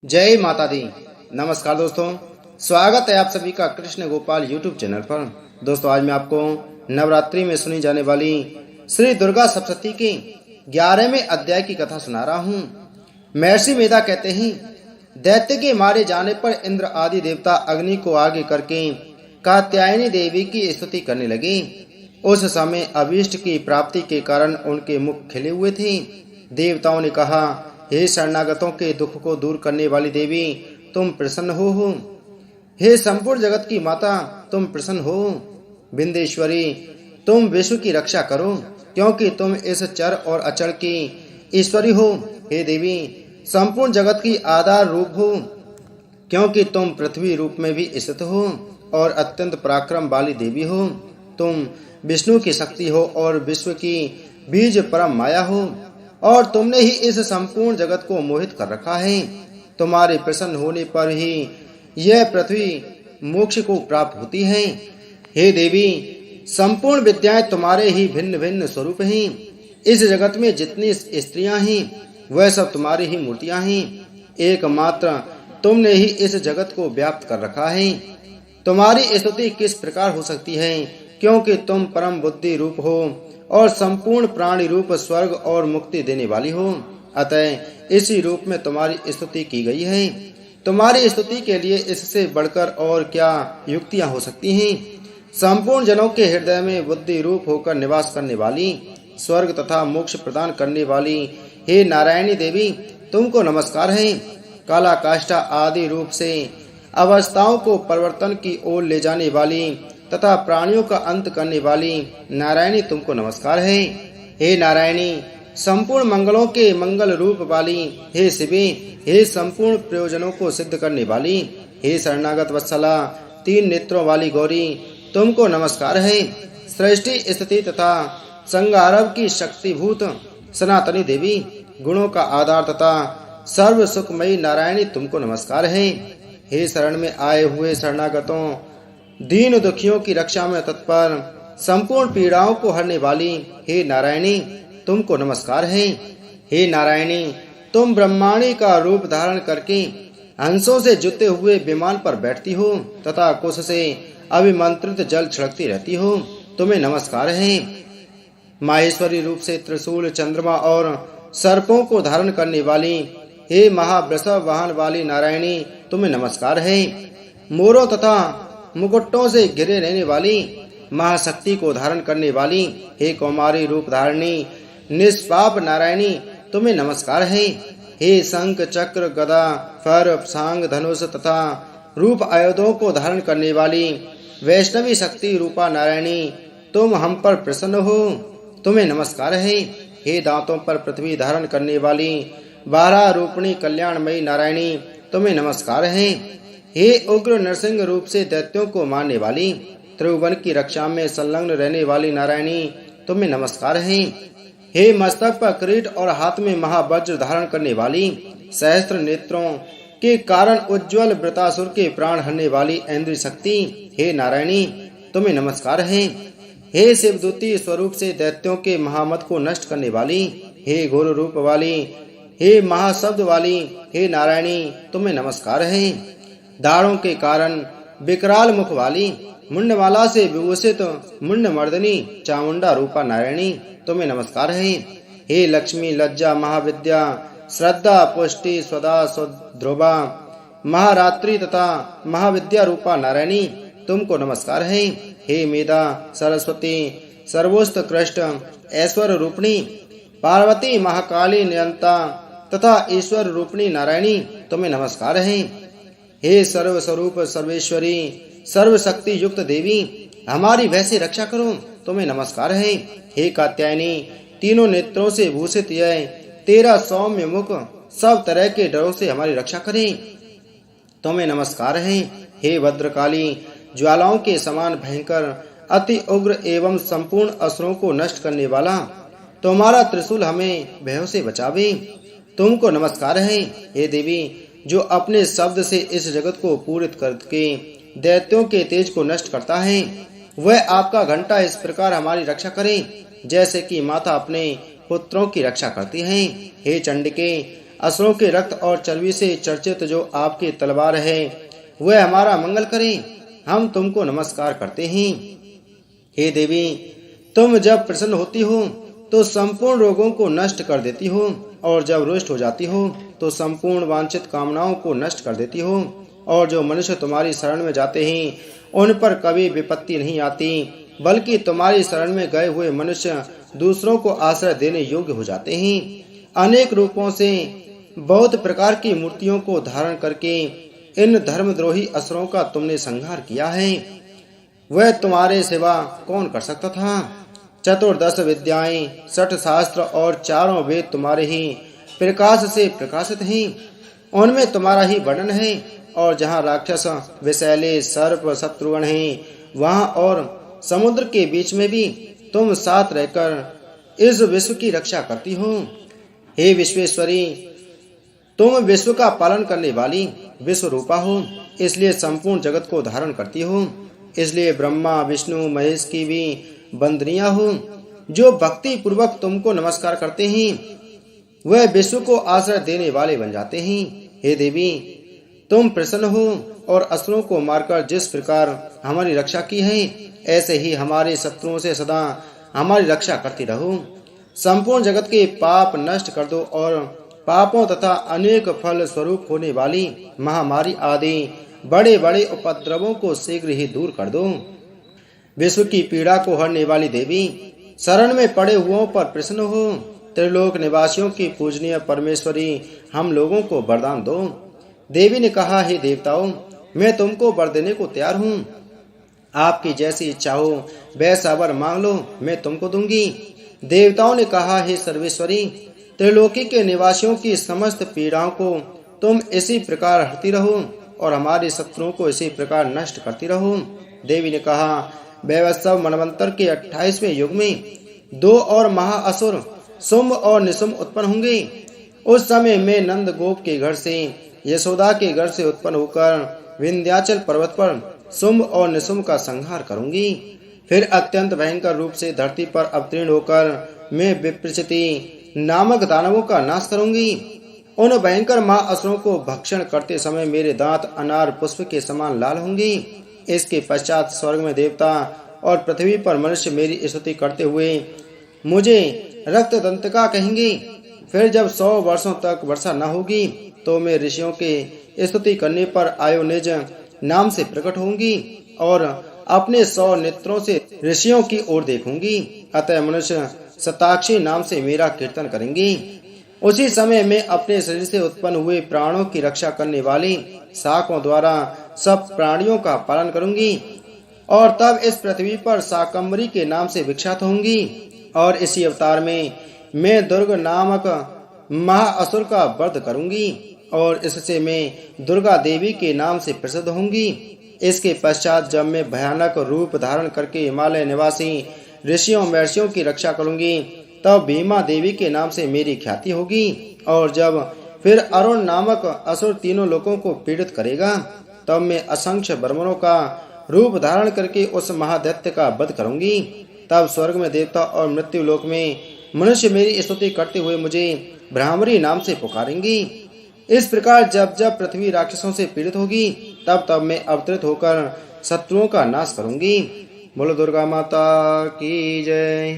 जय माता दी। नमस्कार दोस्तों, स्वागत है आप सभी का कृष्ण गोपाल यूट्यूब चैनल पर। दोस्तों, आज मैं आपको नवरात्रि में सुनी जाने वाली श्री दुर्गा सप्तशती के 11वें अध्याय की कथा सुना रहा हूँ। महर्षि मेधा कहते हैं, दैत्य के मारे जाने पर इंद्र आदि देवता अग्नि को आगे करके कात्यायनी देवी की स्तुति करने लगे। उस समय अभीष्ट की प्राप्ति के कारण उनके मुख खिले हुए थे। देवताओं ने कहा, हे शरणागतों के दुख को दूर करने वाली देवी, तुम प्रसन्न हो। हे संपूर्ण जगत की माता, तुम प्रसन्न हो। बिंदेश्वरी, तुम विश्व की रक्षा करो, क्योंकि तुम इस चर और अचर की ईश्वरी हो। हे देवी, संपूर्ण जगत की आधार रूप हो, क्योंकि तुम पृथ्वी रूप में भी स्थित हो और अत्यंत पराक्रम वाली देवी हो। तुम विष्णु की शक्ति हो और विश्व की बीज परम माया हो, और तुमने ही इस संपूर्ण जगत को मोहित कर रखा है। तुम्हारे प्रसन्न होने पर ही यह पृथ्वी मोक्ष को प्राप्त होती है। हे देवी, संपूर्ण विद्याएं तुम्हारे ही भिन्न भिन्न स्वरूप हैं। इस जगत में जितनी स्त्रियां हैं वह सब तुम्हारी ही मूर्तियां हैं। एकमात्र तुमने ही इस जगत को व्याप्त कर रखा है। तुम्हारी स्तुति किस प्रकार हो सकती है, क्योंकि तुम परम बुद्धि रूप हो और संपूर्ण प्राणी रूप स्वर्ग और मुक्ति देने वाली हो। अतः इसी रूप में तुम्हारी स्तुति की गई है। तुम्हारी स्तुति के लिए इससे बढ़कर और क्या युक्तियां हो सकती हैं। संपूर्ण जनों के हृदय में बुद्धि रूप होकर निवास करने वाली, स्वर्ग तथा मोक्ष प्रदान करने वाली हे नारायणी देवी, तुमको नमस्कार है। काला काष्ठा आदि रूप से अवस्थाओं को परिवर्तन की ओर ले जाने वाली तथा प्राणियों का अंत करने वाली नारायणी, तुमको नमस्कार है। हे नारायणी, संपूर्ण मंगलों के मंगल रूप वाली हे शिवे, हे संपूर्ण प्रयोजनों को सिद्ध करने वाली हे शरणागत वत्सला, तीन नेत्रों वाली गौरी, तुमको नमस्कार है। सृष्टि स्थिति तथा संहारव की शक्तिभूत सनातनी देवी, गुणों का आधार तथा सर्व सुखमयी नारायणी, तुमको नमस्कार है। हे शरण में आए हुए शरणागतों, दीन दुखियों की रक्षा में तत्पर, संपूर्ण पीड़ाओं को हरने वाली हे नारायणी, तुमको नमस्कार है। हे नारायणी, तुम ब्रह्माणी का रूप धारण करके हंसों से जुते हुए विमान पर बैठती हो तथा कुश से अभिमंत्रित जल छिड़कती रहती हो, तुम्हें नमस्कार है। माहेश्वरी रूप से त्रिशूल, चंद्रमा और सर्पों को धारण करने वाली हे महावृषभ वाहन वाली नारायणी, तुम्हें नमस्कार है। मोरों तथा मुकुटों से घिरे रहने वाली महाशक्ति को धारण करने वाली हे कौमारी रूप धारणी निष्पाप नारायणी, तुम्हें नमस्कार है। हे शंख, चक्र, गदा, फर, सांग, धनुष तथा रूप आयुधों को धारण करने वाली वैष्णवी शक्ति रूपा नारायणी, तुम हम पर प्रसन्न हो, तुम्हें नमस्कार है। हे दांतों पर पृथ्वी धारण करने वाली बारह रूपणी कल्याणमयी नारायणी, तुम्हें नमस्कार है। हे उग्र नरसिंह रूप से दैत्यों को मारने वाली, त्रिभुवन की रक्षा में संलग्न रहने वाली नारायणी, तुम्हें नमस्कार है। हे मस्तक पर किरीट और हाथ में महावज्र धारण करने वाली, सहस्त्र नेत्रों के कारण उज्ज्वल वृतासुर के प्राण हरने वाली ऐन्द्रिय शक्ति, हे नारायणी, तुम्हें नमस्कार है। हे शिवदूती स्वरूप से दैत्यों के महामत को नष्ट करने वाली, हे घोर रूप वाली, हे महाशब्द वाली, हे नारायणी, तुम्हें नमस्कार है। दाढ़ों के कारण विकराल मुख वाली, मुंडमाला से विभूषित मुंड मर्दनी चामुंडा रूपा नारायणी, तुम्हें नमस्कार है। हे लक्ष्मी, लज्जा, महाविद्या, श्रद्धा, पुष्टि, स्वदा, ध्रुवा, महारात्रि तथा महाविद्या रूपा नारायणी, तुमको नमस्कार है। हे मेधा, सरस्वती, सर्वोत्कृष्ट ऐश्वर्य रूपणी पार्वती, महाकाली, नियंता तथा ईश्वर रूपणी नारायणी, तुम्हें नमस्कार है। हे सर्व स्वरूप सर्वेश्वरी, सर्व शक्ति युक्त देवी, हमारी वैसे रक्षा करो, तुम्हें नमस्कार है। हे कात्यायनी, तीनों नेत्रों से भूषित यह तेरा सौम्य मुख सब तरह के डरों से हमारी रक्षा करे, तुम्हें नमस्कार है। हे भद्रकाली, ज्वालाओं के समान भयंकर, अति उग्र एवं संपूर्ण असुरों को नष्ट करने वाला, तुम्हारा त्रिशूल हमें भयों से बचावे, तुमको नमस्कार है। हे देवी, जो अपने शब्द से इस जगत को पूरित करके दैत्यों के तेज को नष्ट करता है, वह आपका घंटा इस प्रकार हमारी रक्षा करे, जैसे कि माता अपने पुत्रों की रक्षा करती है। हे चंडिके, असुरों के रक्त और चर्बी से चर्चित जो आपकी तलवार है वह हमारा मंगल करे। हम तुमको नमस्कार करते हैं। हे देवी, तुम जब प्रसन्न होती हो तो संपूर्ण रोगों को नष्ट कर देती हो, और जब रुष्ट हो जाती हो तो संपूर्ण वांछित कामनाओं को नष्ट कर देती हो। और जो मनुष्य तुम्हारी शरण में जाते हैं उन पर कभी विपत्ति नहीं आती, बल्कि तुम्हारी शरण में गए हुए मनुष्य दूसरों को आश्रय देने योग्य हो जाते हैं। अनेक रूपों से बहुत प्रकार की मूर्तियों को धारण करके इन धर्मद्रोही असुरों का तुमने संहार किया है। वह तुम्हारे सिवा कौन कर सकता था? चतुर्दश विद्याएं, 60 शास्त्र और चारों वेद तुम्हारे ही प्रकाश से प्रकाशित हैं। उनमें तुम्हारा ही वर्णन है। और जहाँ राक्षस, विषैले, सर्प, शत्रुगण हैं, वहाँ और समुद्र के बीच में भी तुम साथ रहकर इस विश्व की रक्षा करती हो। हे विश्वेश्वरी, तुम विश्व का पालन करने वाली विश्व रूपा हो, इसलिए संपूर्ण जगत को धारण करती हो। इसलिए ब्रह्मा, विष्णु, महेश की भी बंदनियां हो। जो भक्ति पूर्वक तुमको नमस्कार करते हैं वह विश्व को आश्रय देने वाले बन जाते हैं। हे देवी, तुम प्रसन्न हो और असुरों को मारकर जिस प्रकार हमारी रक्षा की है, ऐसे ही हमारे शत्रुओं से सदा हमारी रक्षा करती रहो। संपूर्ण जगत के पाप नष्ट कर दो और पापों तथा अनेक फल स्वरूप होने वाली महामारी आदि बड़े बड़े उपद्रवों को शीघ्र ही दूर कर दो। विश्व की पीड़ा को हरने वाली देवी, शरण में पड़े हुओं पर प्रसन्न हो। त्रिलोक निवासियों की पूजनीय परमेश्वरी, हम लोगों को वरदान दो। देवी ने कहा, हे देवताओं, मैं तुमको वर देने को तैयार हूँ। आपकी जैसी इच्छा हो वैसा वर मांग लो, मैं तुमको दूंगी। देवताओं ने कहा, हे सर्वेश्वरी, त्रिलोकी के निवासियों की समस्त पीड़ाओं को तुम इसी प्रकार हरती रहो और हमारे शत्रुओं को इसी प्रकार नष्ट करती रहो। देवी ने कहा, वैवस्वत मनवंतर के 28वें युग में 2 और महाअसुर शुंभ और निशुंभ उत्पन्न होंगे। उस समय मैं नंद गोप के घर से, यशोदा के घर से उत्पन्न होकर विंध्याचल पर्वत पर शुंभ और निशुंभ का संहार करूंगी। फिर अत्यंत भयंकर रूप से धरती पर अवतीर्ण होकर मैं विप्रचिति नामक दानवों का नाश करूंगी। उन भयंकर महाअसुरों को भक्षण करते समय मेरे दांत अनार पुष्प के समान लाल होंगे। इसके पश्चात स्वर्ग में देवता और पृथ्वी पर मनुष्य मेरी स्तुति करते हुए मुझे रक्त दंतका कहेंगे। फिर जब 100 वर्षों तक वर्षा न होगी तो मैं ऋषियों के स्तुति करने पर आयोनिज नाम से प्रकट होंगी और अपने 100 नेत्रों से ऋषियों की ओर देखूंगी। अतः मनुष्य शताक्षी नाम से मेरा कीर्तन करेंगे। उसी समय मैं अपने शरीर से उत्पन्न हुए प्राणों की रक्षा करने वाली शाकों द्वारा सब प्राणियों का पालन करूंगी और तब इस पृथ्वी पर शाकंभरी के नाम से विख्यात होंगी। और इसी अवतार में मैं दुर्ग नामक महाअसुर का वध करूंगी और इससे मैं दुर्गा देवी के नाम से प्रसिद्ध होंगी। इसके पश्चात जब मैं भयानक रूप धारण करके हिमालय निवासी ऋषियों महर्षियों की रक्षा करूंगी तब भीमा देवी के नाम से मेरी ख्याति होगी। और जब फिर अरुण नामक असुर तीनों लोगों को पीड़ित करेगा तब मैं असंख्य ब्रह्मणों का रूप धारण करके उस महादैत्य का वध करूंगी। तब स्वर्ग में देवता और मृत्यु लोक में मनुष्य मेरी स्तुति करते हुए मुझे भ्रामरी नाम से पुकारेंगी। इस प्रकार जब जब पृथ्वी राक्षसों से पीड़ित होगी तब तब मैं अवतरित होकर शत्रुओं का नाश करूंगी। बोलो दुर्गा माता की जय।